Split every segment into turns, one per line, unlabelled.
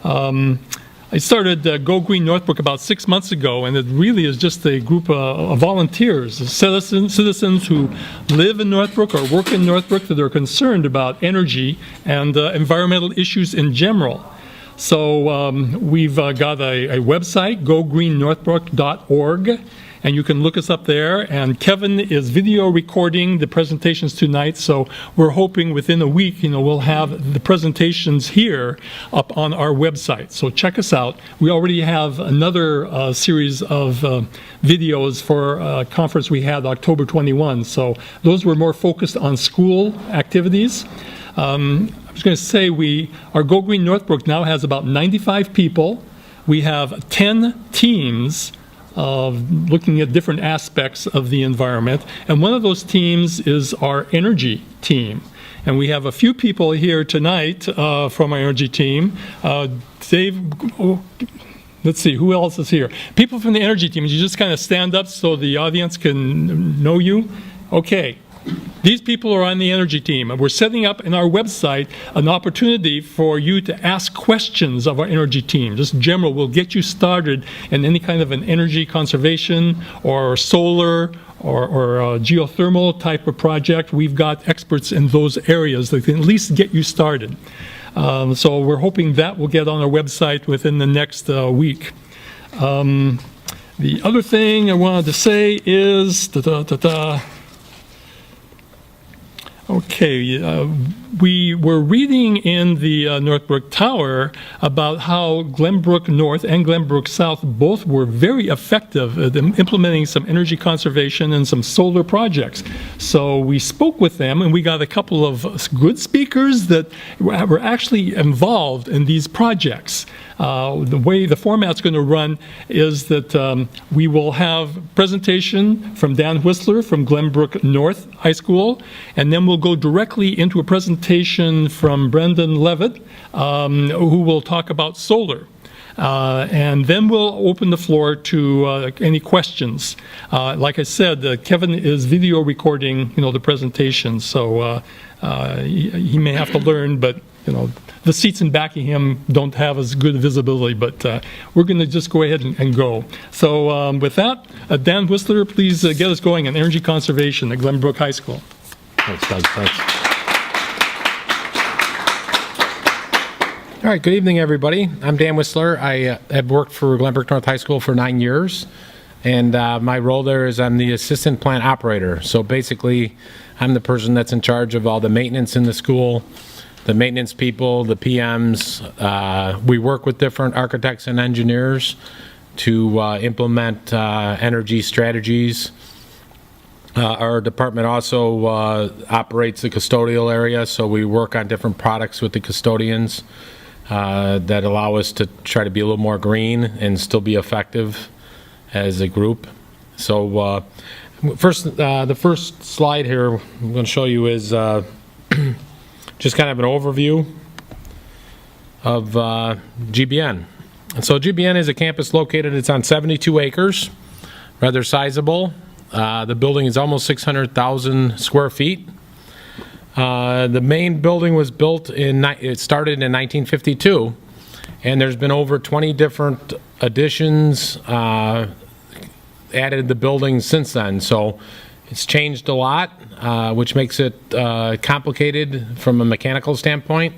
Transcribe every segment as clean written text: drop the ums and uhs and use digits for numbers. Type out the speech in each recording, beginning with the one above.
I started Go Green Northbrook about 6 months ago, and it really is just a group of volunteers, citizens who live in Northbrook or work in Northbrook that are concerned about energy and environmental issues in general. So we've got a website, gogreennorthbrook.org, and you can look us up there. And Kevin is video recording the presentations tonight, so we're hoping within a week, we'll have the presentations here up on our website. So check us out. We already have another series of videos for a conference we had October 21. So those were more focused on school activities. I was going to say our Go Green Northbrook now has about 95 people. We have 10 teams of looking at different aspects of the environment, and one of those teams is our energy team. And we have a few people here tonight from our energy team. Dave, let's see, who else is here? People from the energy team, you just kind of stand up so the audience can know you. Okay. These people are on the energy team, and we're setting up in our website an opportunity for you to ask questions of our energy team. Just general, we'll get you started in any kind of an energy conservation or solar or geothermal type of project. We've got experts in those areas that can at least get you started. So we're hoping that will get on our website within the next week. The other thing I wanted to say is okay, we were reading in the Northbrook Tower about how Glenbrook North and Glenbrook South both were very effective at implementing some energy conservation and some solar projects. So we spoke with them, and we got a couple of good speakers that were actually involved in these projects. The way the format's going to run is that we will have presentation from Dan Whistler from Glenbrook North High School, and then we'll go directly into a presentation from Brendan Levitt, who will talk about solar. And then we'll open the floor to any questions. Like I said, Kevin is video recording, the presentation, so he may have to learn, but the seats in back of him don't have as good visibility, but we're going to just go ahead and go. So with that, Dan Whistler, please get us going on energy conservation at Glenbrook High School.
Thanks, Doug. Thanks. All right, good evening, everybody. I'm Dan Whistler. I have worked for Glenbrook North High School for 9 years, and my role there is I'm the assistant plant operator. So basically, I'm the person that's in charge of all the maintenance in the school, the maintenance people, the PMs. We work with different architects and engineers to implement energy strategies. Our department also operates the custodial area, so we work on different products with the custodians that allow us to try to be a little more green and still be effective as a group. So the first slide here I'm going to show you is just kind of an overview of GBN. And so GBN is a campus located, it's on 72 acres, rather sizable. The building is almost 600,000 square feet. The main building was built it started in 1952, and there's been over 20 different additions added to the building since then. So it's changed a lot, which makes it complicated from a mechanical standpoint.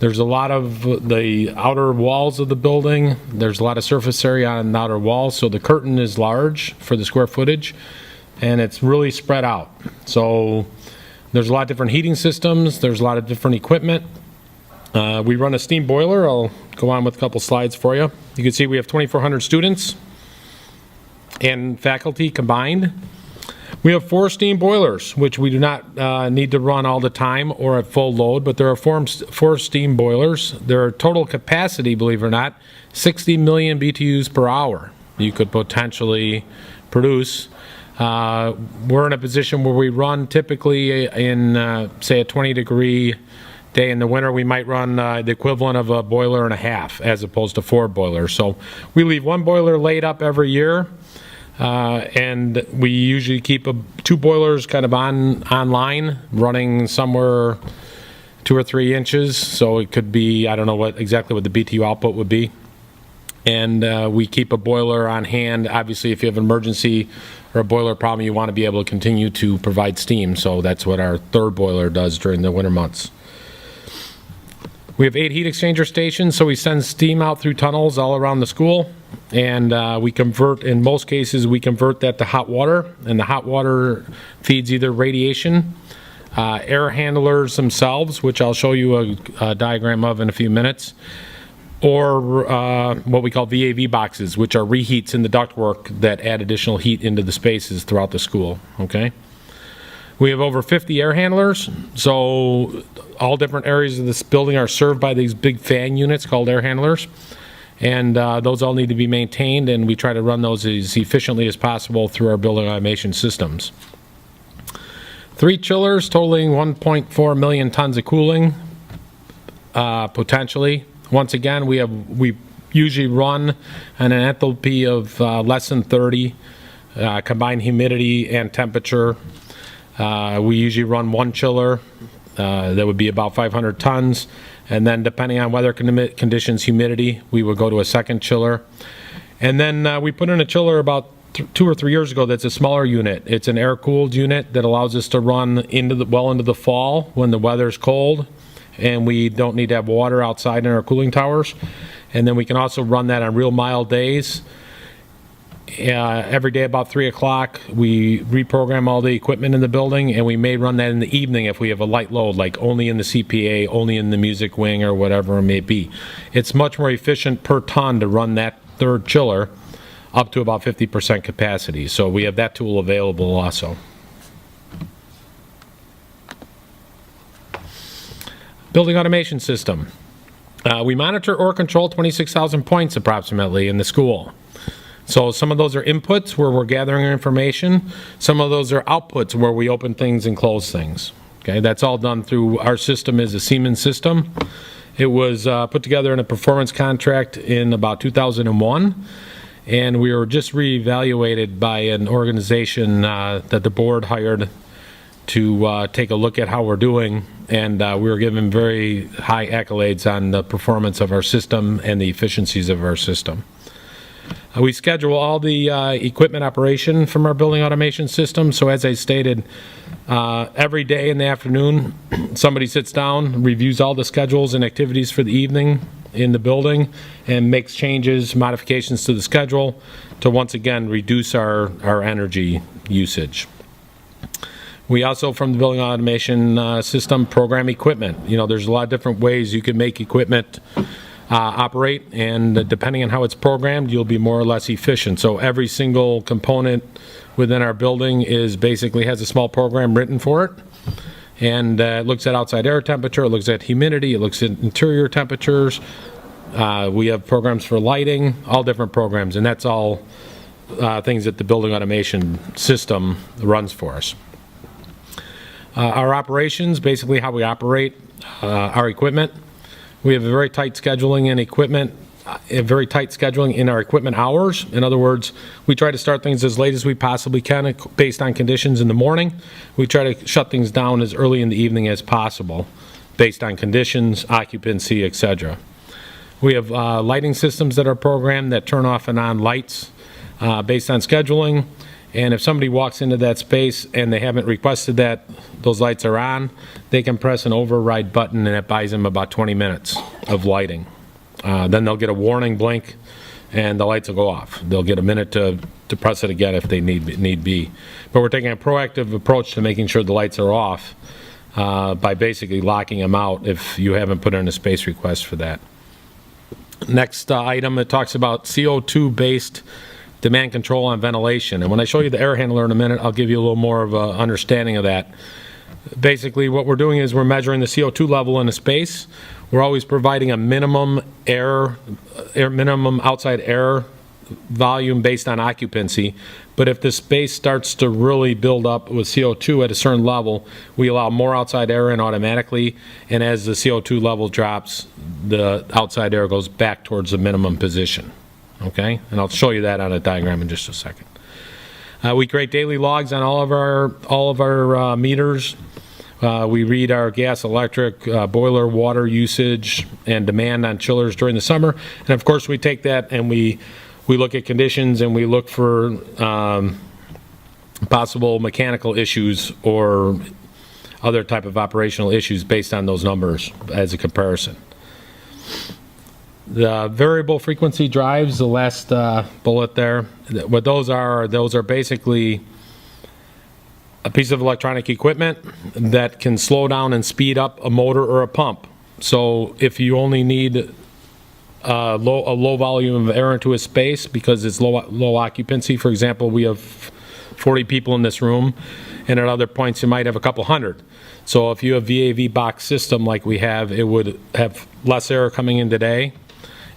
There's a lot of the outer walls of the building. There's a lot of surface area on the outer walls, so the curtain is large for the square footage, and it's really spread out. So there's a lot of different heating systems. There's a lot of different equipment. We run a steam boiler. I'll go on with a couple slides for you. You can see we have 2,400 students and faculty combined. We have 4 steam boilers, which we do not need to run all the time or at full load, but there are 4 steam boilers. Their total capacity, believe it or not, 60 million BTUs per hour you could potentially produce. We're in a position where we run typically in, say, a 20-degree day. In the winter, we might run the equivalent of a boiler and a half as opposed to 4 boilers. So we leave 1 boiler laid up every year. And we usually keep 2 boilers kind of online, running somewhere 2 or 3 inches, so it could be, I don't know exactly what the BTU output would be. And we keep a boiler on hand. Obviously, if you have an emergency or a boiler problem, you want to be able to continue to provide steam, so that's what our third boiler does during the winter months. We have 8 heat exchanger stations, so we send steam out through tunnels all around the school, and we convert, in most cases, we convert that to hot water, and the hot water feeds either radiation, air handlers themselves, which I'll show you a diagram of in a few minutes, or what we call VAV boxes, which are reheats in the ductwork that add additional heat into the spaces throughout the school, okay? We have over 50 air handlers, so all different areas of this building are served by these big fan units called air handlers, and those all need to be maintained, and we try to run those as efficiently as possible through our building automation systems. 3 chillers totaling 1.4 million tons of cooling, potentially. Once again, we usually run an enthalpy of less than 30, combined humidity and temperature. We usually run 1 chiller, that would be about 500 tons, and then depending on weather conditions, humidity, we would go to a second chiller. And then we put in a chiller about 2 or 3 years ago that's a smaller unit. It's an air-cooled unit that allows us to run into the fall when the weather's cold and we don't need to have water outside in our cooling towers. And then we can also run that on real mild days. Every day about 3 o'clock, we reprogram all the equipment in the building, and we may run that in the evening if we have a light load, like only in the CPA, only in the music wing, or whatever it may be. It's much more efficient per ton to run that third chiller up to about 50% capacity. So we have that tool available also. Building automation system. We monitor or control 26,000 points approximately in the school. So some of those are inputs where we're gathering information. Some of those are outputs where we open things and close things. Okay, that's all done through our system is a Siemens system. It was put together in a performance contract in about 2001, and we were just reevaluated by an organization that the board hired to take a look at how we're doing, and we were given very high accolades on the performance of our system and the efficiencies of our system. We schedule all the equipment operation from our building automation system. So as I stated, every day in the afternoon, somebody sits down, reviews all the schedules and activities for the evening in the building, and makes changes, modifications to the schedule to once again reduce our energy usage. We also, from the building automation system, program equipment. You know, there's a lot of different ways you can make equipment operate, and depending on how it's programmed, you'll be more or less efficient. So every single component within our building basically has a small program written for it, and it looks at outside air temperature, it looks at humidity, it looks at interior temperatures. We have programs for lighting, all different programs, and that's all things that the building automation system runs for us. Our operations, basically how we operate our equipment. We have a very tight scheduling in equipment, very tight scheduling in our equipment hours. In other words, we try to start things as late as we possibly can based on conditions in the morning. We try to shut things down as early in the evening as possible based on conditions, occupancy, etc. We have lighting systems that are programmed that turn off and on lights based on scheduling. And if somebody walks into that space and they haven't requested that those lights are on, they can press an override button, and it buys them about 20 minutes of lighting. Then they'll get a warning blink, and the lights will go off. They'll get a minute to press it again if they need be. But we're taking a proactive approach to making sure the lights are off by basically locking them out if you haven't put in a space request for that. Next item, it talks about CO2-based demand control on ventilation. And when I show you the air handler in a minute, I'll give you a little more of an understanding of that. Basically, what we're doing is we're measuring the CO2 level in a space. We're always providing a minimum minimum outside air volume based on occupancy. But if the space starts to really build up with CO2 at a certain level, we allow more outside air in automatically. And as the CO2 level drops, the outside air goes back towards the minimum position. Okay, and I'll show you that on a diagram in just a second. We create daily logs on all of our meters. We read our gas, electric, boiler, water usage, and demand on chillers during the summer. And of course, we take that and we look at conditions and we look for possible mechanical issues or other type of operational issues based on those numbers as a comparison. The variable frequency drives, the last bullet there, what those are basically a piece of electronic equipment that can slow down and speed up a motor or a pump. So if you only need a low volume of air into a space because it's low occupancy, for example, we have 40 people in this room, and at other points you might have a couple hundred. So if you have VAV box system like we have, it would have less air coming in today,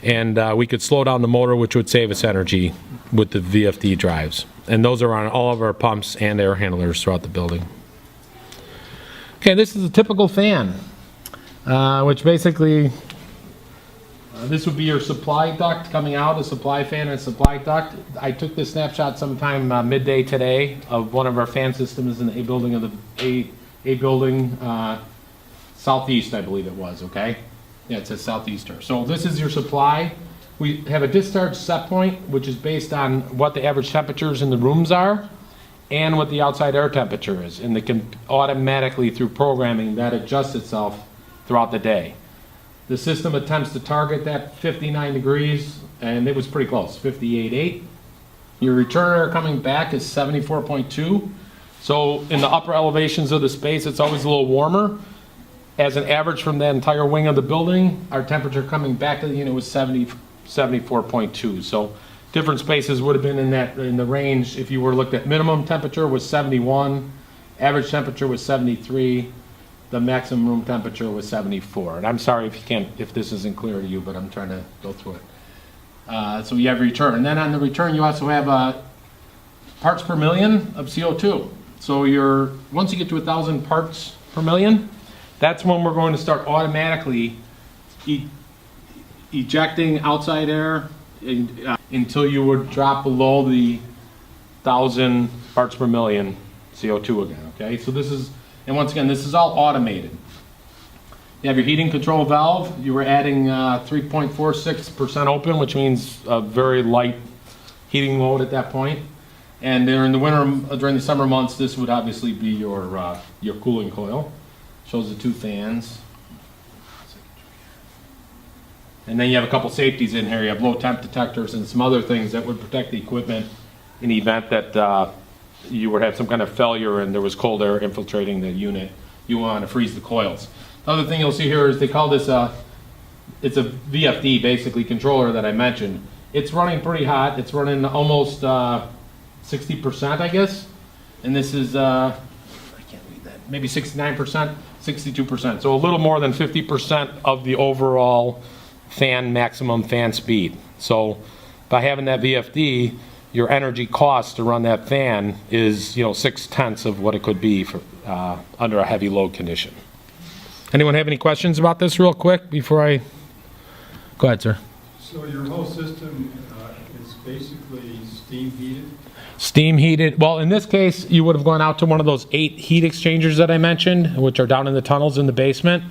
and we could slow down the motor, which would save us energy with the VFD drives. And those are on all of our pumps and air handlers throughout the building. Okay, this is a typical fan, which basically, this would be your supply duct coming out, a supply fan and a supply duct. I took this snapshot sometime midday today of one of our fan systems in the A building southeast, I believe it was, okay? Yeah, it says southeaster. So this is your supply. We have a discharge set point, which is based on what the average temperatures in the rooms are and what the outside air temperature is. And it can automatically, through programming, that adjusts itself throughout the day. The system attempts to target that 59 degrees, and it was pretty close, 58.8. Your return air coming back is 74.2. So in the upper elevations of the space, it's always a little warmer. As an average from the entire wing of the building, our temperature coming back to the unit was 74.2. So different spaces would have been in the range. If you were looked at, minimum temperature was 71, average temperature was 73. The maximum room temperature was 74. And I'm sorry if this isn't clear to you, but I'm trying to go through it. So you have return. And then on the return, you also have parts per million of CO2. So once you get to 1,000 parts per million, that's when we're going to start automatically ejecting outside air until you would drop below the 1,000 parts per million CO2 again, okay? So this is, and once again, this is all automated. You have your heating control valve. You were adding 3.46% open, which means a very light heating load at that point. And during the winter, during the summer months, this would obviously be your cooling coil. Shows the two fans. And then you have a couple safeties in here. You have low temp detectors and some other things that would protect the equipment in the event that you would have some kind of failure and there was cold air infiltrating the unit. You want to freeze the coils. The other thing you'll see here is they call this it's a VFD, basically, controller that I mentioned. It's running pretty hot. It's running almost 60%, I guess. And this is, I can't read that, maybe 69%, 62%. So a little more than 50% of the overall maximum fan speed. So by having that VFD, your energy cost to run that fan is, 6/10 of what it could be for under a heavy load condition. Anyone have any questions about this real quick before I go ahead, sir?
So your whole system is basically steam heated?
Steam heated. Well, in this case, you would have gone out to one of those 8 heat exchangers that I mentioned, which are down in the tunnels in the basement,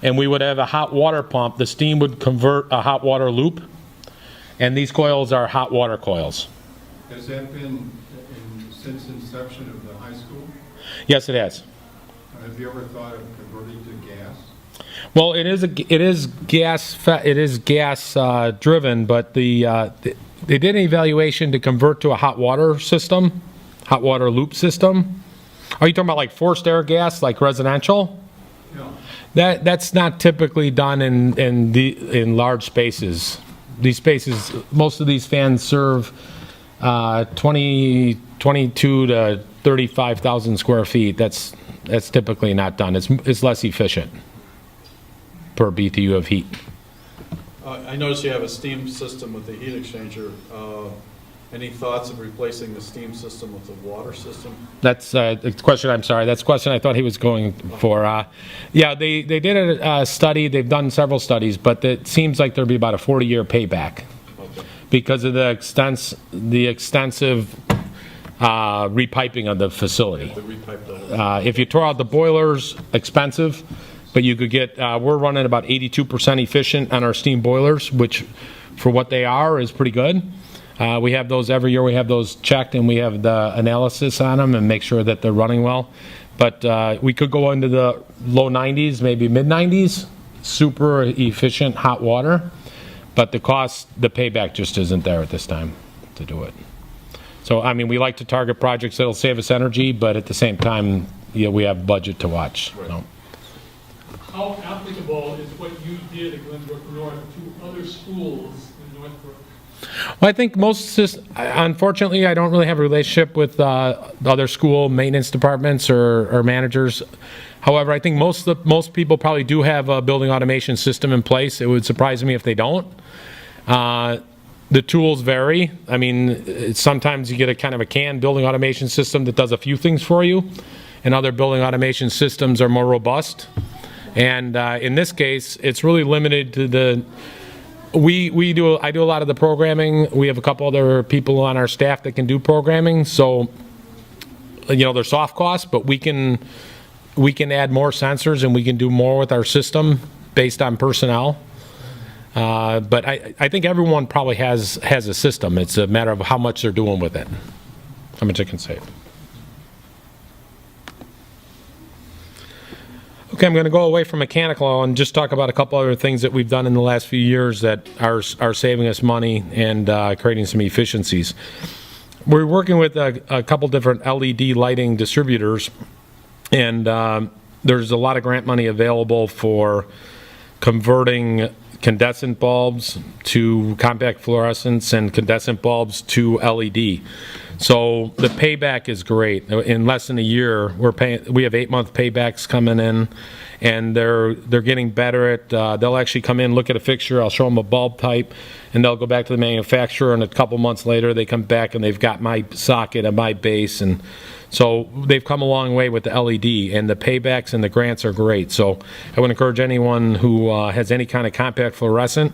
and we would have a hot water pump. The steam would convert a hot water loop, and these coils are hot water coils.
Has that been since inception of the high school?
Yes, it has.
Have you ever thought of converting to gas?
Well, it is gas driven, but they did an evaluation to convert to a hot water system, hot water loop system. Are you talking about like forced air gas, like residential?
No.
That's not typically done in large spaces. These spaces, most of these fans serve 22 to 35,000 square feet. That's typically not done. It's less efficient per BTU of heat.
I notice you have a steam system with the heat exchanger. Any thoughts of replacing the steam system with the water system?
That's a question, I'm sorry. That's a question I thought he was going for. Yeah, they did a study. They've done several studies, but it seems like there'll be about a 40-year payback
Okay.
because of the extensive repiping of the facility.
The repipe the
If you tore out the boilers, expensive, but you could get, we're running about 82% efficient on our steam boilers, which for what they are is pretty good. We have those every year, we have those checked and we have the analysis on them and make sure that they're running well. But we could go into the low 90s, maybe mid 90s, super efficient hot water, but the cost, the payback just isn't there at this time to do it. So, I mean, we like to target projects that'll save us energy, but at the same time, we have budget to watch.
Right.
So.
How applicable is what you did at Glenbrook North to other schools in Northbrook?
Well, I think unfortunately, I don't really have a relationship with other school maintenance departments or managers. However, I think most people probably do have a building automation system in place. It would surprise me if they don't. The tools vary. I mean, sometimes you get a kind of a canned building automation system that does a few things for you, and other building automation systems are more robust. And in this case, it's really limited to the. I do a lot of the programming. We have a couple other people on our staff that can do programming. So, they're soft costs, but we can add more sensors and we can do more with our system based on personnel. But I think everyone probably has a system. It's a matter of how much they're doing with it, how much they can save. Okay, I'm going to go away from mechanical and just talk about a couple other things that we've done in the last few years that are saving us money and creating some efficiencies. We're working with a couple different LED lighting distributors, and there's a lot of grant money available for converting condensate bulbs to compact fluorescents and condensate bulbs to LED. So the payback is great. In less than a year, we have 8-month paybacks coming in, and they're getting better at. They'll actually come in, look at a fixture. I'll show them a bulb type, and they'll go back to the manufacturer. And a couple months later, they come back and they've got my socket and my base, and so they've come a long way with the LED. And the paybacks and the grants are great. So I would encourage anyone who has any kind of compact fluorescent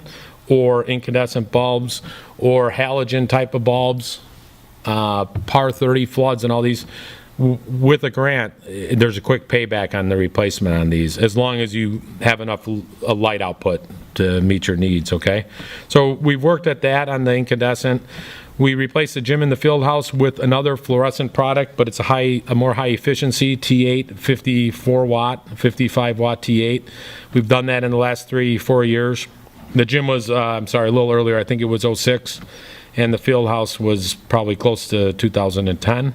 or incandescent bulbs or halogen type of bulbs. Par 30 floods and all these, with a grant, there's a quick payback on the replacement on these, as long as you have enough light output to meet your needs, okay? So we've worked at that on the incandescent. We replaced the gym in the field house with another fluorescent product, but it's a more high efficiency T8, 54 watt, 55 watt T8. We've done that in the last 3-4 years. The gym was, a little earlier, I think it was 06. And the field house was probably close to 2010.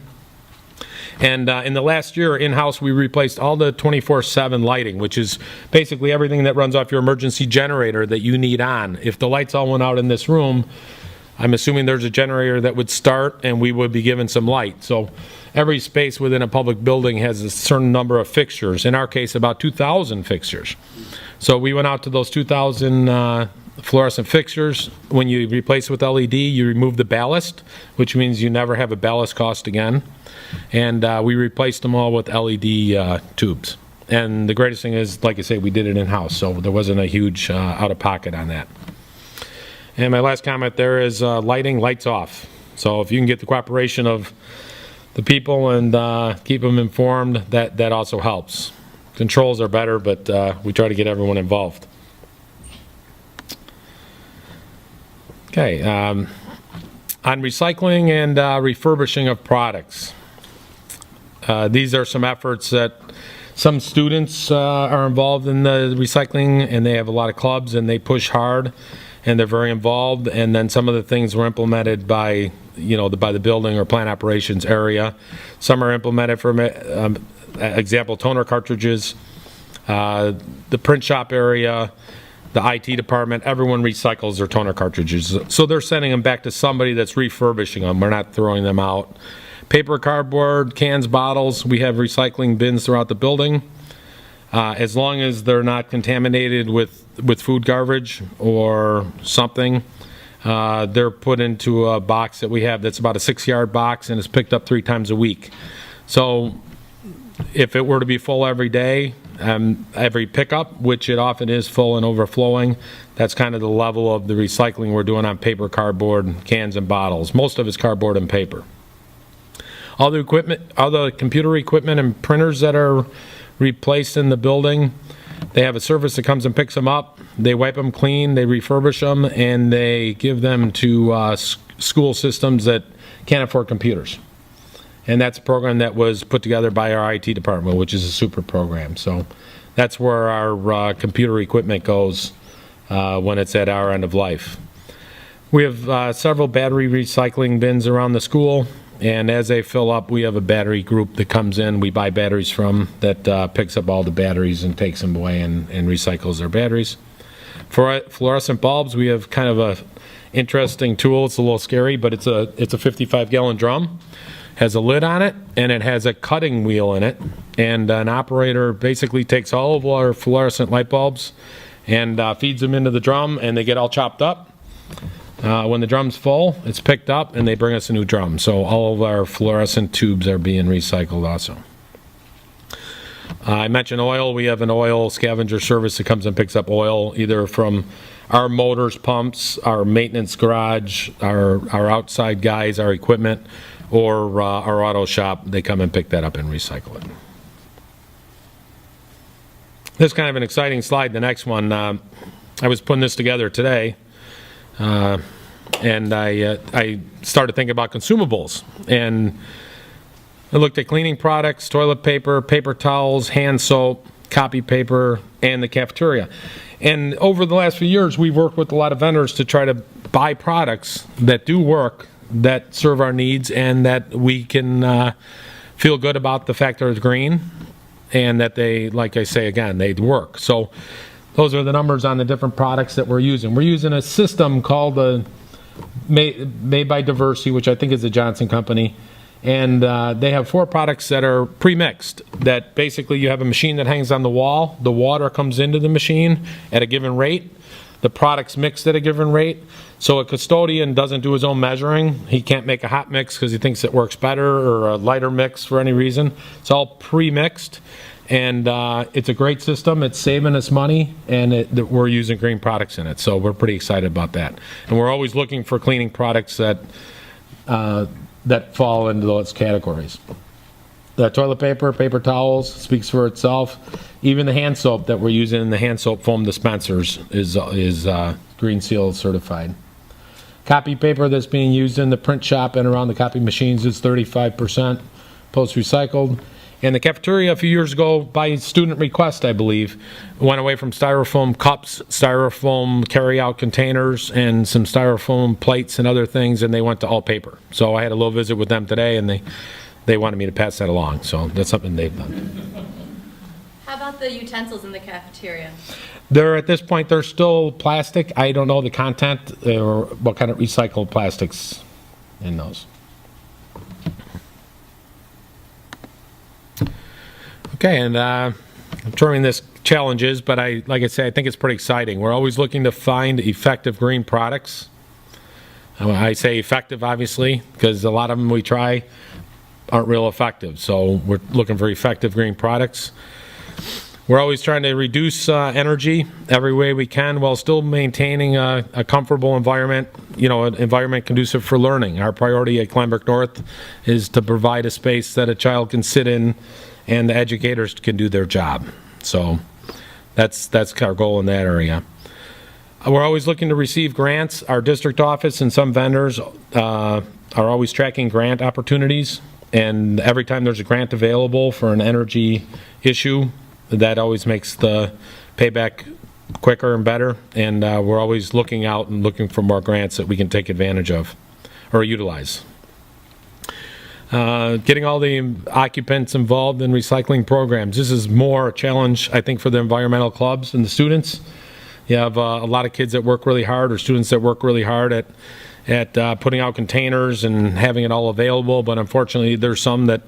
And in the last year, in-house, we replaced all the 24/7 lighting, which is basically everything that runs off your emergency generator that you need on. If the lights all went out in this room, I'm assuming there's a generator that would start and we would be given some light. So every space within a public building has a certain number of fixtures. In our case, about 2,000 fixtures. So we went out to those 2,000 fluorescent fixtures. When you replace with LED, you remove the ballast, which means you never have a ballast cost again. And we replaced them all with LED tubes. And the greatest thing is, like I say, we did it in-house, so there wasn't a huge out-of-pocket on that. And my last comment there is lights off. So if you can get the cooperation of the people and keep them informed, that also helps. Controls are better, but we try to get everyone involved. Okay, on recycling and refurbishing of products. These are some efforts that some students are involved in the recycling, and they have a lot of clubs and they push hard and they're very involved. And then some of the things were implemented by the building or plant operations area. Some are implemented for example, toner cartridges, the print shop area, the IT department. Everyone recycles their toner cartridges. So they're sending them back to somebody that's refurbishing them. We're not throwing them out. Paper, cardboard, cans, bottles, we have recycling bins throughout the building. As long as they're not contaminated with food garbage or something, they're put into a box that we have that's about a 6-yard box and is picked up 3 times a week. So if it were to be full every day, every pickup, which it often is full and overflowing, that's kind of the level of the recycling we're doing on paper, cardboard, cans, and bottles. Most of it's cardboard and paper. All the equipment, all the computer equipment and printers that are replaced in the building, they have a service that comes and picks them up. They wipe them clean, they refurbish them, and they give them to school systems that can't afford computers. And that's a program that was put together by our IT department, which is a super program. So that's where our computer equipment goes when it's at our end of life. We have several battery recycling bins around the school, and as they fill up, we have a battery group that comes in, we buy batteries from, that picks up all the batteries and takes them away and recycles their batteries. For fluorescent bulbs, we have kind of a interesting tool. It's a little scary, but it's a 55-gallon drum. Has a lid on it, and it has a cutting wheel in it, and an operator basically takes all of our fluorescent light bulbs and feeds them into the drum, and they get all chopped up. When the drum's full, it's picked up, and they bring us a new drum. So all of our fluorescent tubes are being recycled also. I mentioned oil. We have an oil scavenger service that comes and picks up oil, either from our motors, pumps, our maintenance garage, our outside guys, our equipment, or our auto shop. They come and pick that up and recycle it. This is kind of an exciting slide. The next one, I was putting this together today, and I started thinking about consumables. And I looked at cleaning products, toilet paper, paper towels, hand soap, copy paper, and the cafeteria. And over the last few years, we've worked with a lot of vendors to try to buy products that do work, that serve our needs, and that we can feel good about the fact they're green, and that they, like I say again, they work. So those are the numbers on the different products that we're using. We're using a system called Made by Diversity, which I think is the Johnson Company. And they have 4 products that are pre-mixed, that basically you have a machine that hangs on the wall. The water comes into the machine at a given rate. The product's mixed at a given rate. So a custodian doesn't do his own measuring. He can't make a hot mix because he thinks it works better, or a lighter mix for any reason. It's all pre-mixed. And it's a great system. It's saving us money, and we're using green products in it. So we're pretty excited about that. And we're always looking for cleaning products that fall into those categories. The toilet paper, paper towels, speaks for itself. Even the hand soap that we're using in the hand soap foam dispensers is Green Seal certified. Copy paper that's being used in the print shop and around the copy machines is 35% post-recycled. And the cafeteria a few years ago, by student request, I believe, went away from styrofoam cups, styrofoam carry-out containers, and some styrofoam plates and other things, and they went to all paper. So I had a little visit with them today, and they wanted me to pass that along. So that's something they've done.
How about the utensils in the cafeteria?
At this point, they're still plastic. I don't know the content or what kind of recycled plastics in those. Okay, and I'm determining this challenges, but like I say, I think it's pretty exciting. We're always looking to find effective green products. I say effective, obviously, because a lot of them we try aren't real effective. So we're looking for effective green products. We're always trying to reduce energy every way we can while still maintaining a comfortable environment, an environment conducive for learning. Our priority at Glenbrook North is to provide a space that a child can sit in and the educators can do their job. So that's our goal in that area. We're always looking to receive grants. Our district office and some vendors are always tracking grant opportunities, and every time there's a grant available for an energy issue, that always makes the payback quicker and better, and we're always looking out and looking for more grants that we can take advantage of or utilize. Getting all the occupants involved in recycling programs. This is more a challenge, I think, for the environmental clubs and the students. You have a lot of kids that work really hard, or students that work really hard at putting out containers and having it all available, but unfortunately there's some that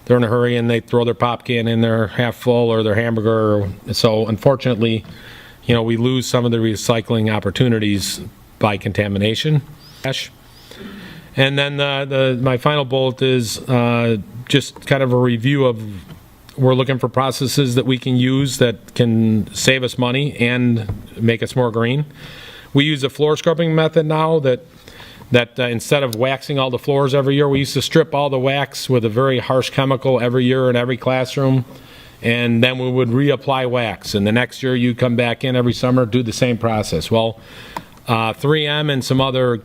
they're in a hurry and they throw their pop can in there half full, or their hamburger. So unfortunately, we lose some of the recycling opportunities by contamination. And then my final bullet is just kind of a review of, we're looking for processes that we can use that can save us money and make us more green. We use a floor scrubbing method now that that instead of waxing all the floors every year, we used to strip all the wax with a very harsh chemical every year in every classroom, and then we would reapply wax. And the next year, you'd come back in every summer, do the same process. Well, 3M and some other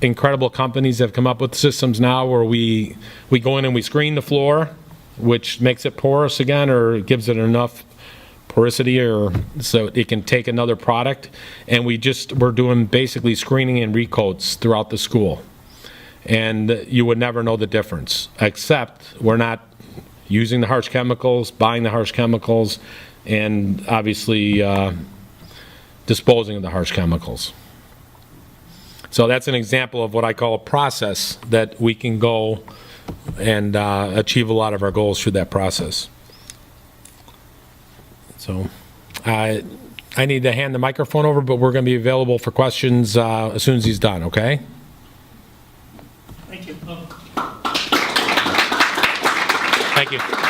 incredible companies have come up with systems now where we go in and we screen the floor, which makes it porous again, or gives it enough porosity or so it can take another product, and we're doing basically screening and recoats throughout the school, and you would never know the difference, except we're not using the harsh chemicals, buying the harsh chemicals, and obviously disposing of the harsh chemicals. So that's an example of what I call a process that we can go and achieve a lot of our goals through that process. So I need to hand the microphone over, but we're going to be available for questions as soon as he's done, okay?
Thank you.
Thank you.